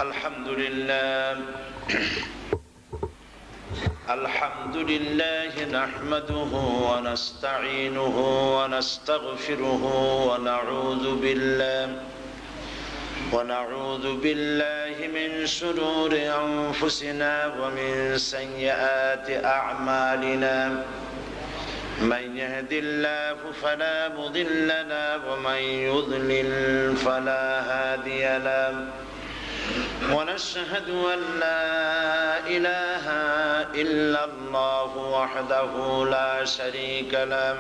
الحمد لله الحمد لله نحمده ونستعينه ونستغفره ونعوذ بالله من شرور أنفسنا ومن سيئات أعمالنا من يهد الله فلا مضل له ومن يضلل فلا هادي له ونشهد أن لا إله إلا الله وحده لا شريك له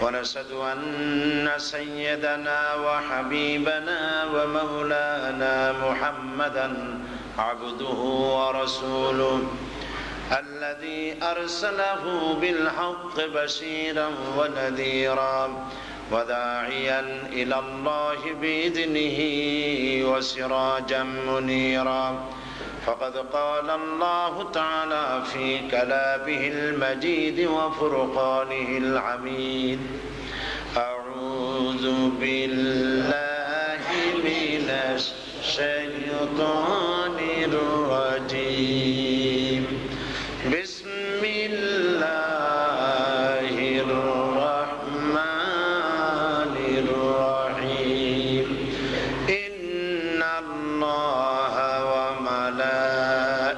ونشهد أن سيدنا وحبيبنا ومولانا محمدا عبده ورسوله الذي أرسله بالحق بشيرا ونذيرا وداعيا إلى الله بإذنه وسراجا منيرا فقد قال الله تعالى في كلامه المجيد وفرقانه الحميد أعوذ بالله من الشيطان الرجيم بسم الله الرحمن الرحيم إن الله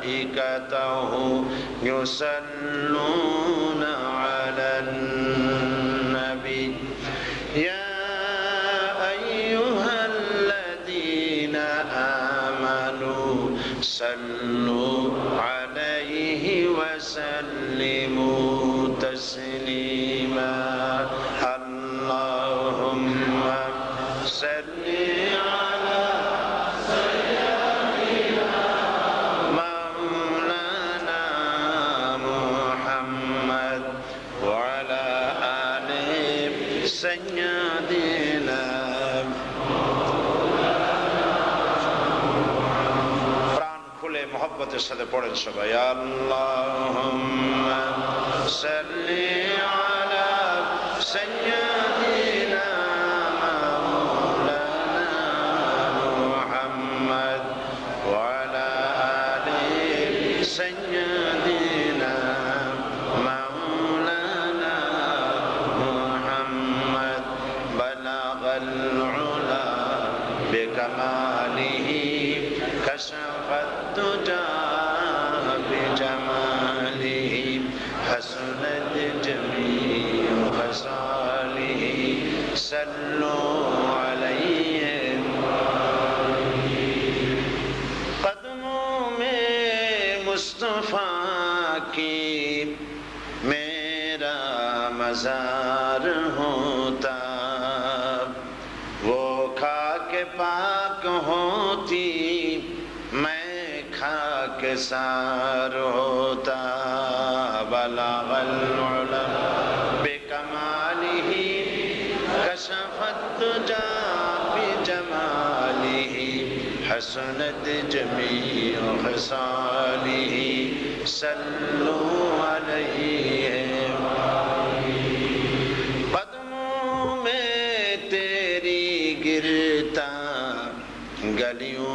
وملائكته يصلون على النبي يا أيها الذين آمنوا صلوا عليه وسلموا تسليما اللهم صل على سيدنا مولانا محمد وعلى آل سيدنا প্রাণ খুলে মোহব্বতের সাথে পড়েন সবাই আল্লাহুম্মা সাল্লি আলা সাইয়্যিদিনা মাওলানা মুহাম্মদ ওয়া আলা আলি সাইয়্যিদিনা মাওলানা মুহাম্মদ বালাগাল উলা বিকামালিহি কাশাফাত তুজা بجماله حسنت جميع خصاله صلوا عليه قدموں میں مصطفیٰ کی میرا مزار ہوتا وہ خاک پاک ہوتی میں خاک سار ہوتا بلغ العلا بکمالہ کشفت الدجا بجمالہ حسنت جمیع خصالہ صلوا علیہ قدموں میں تیری گرتا گلیوں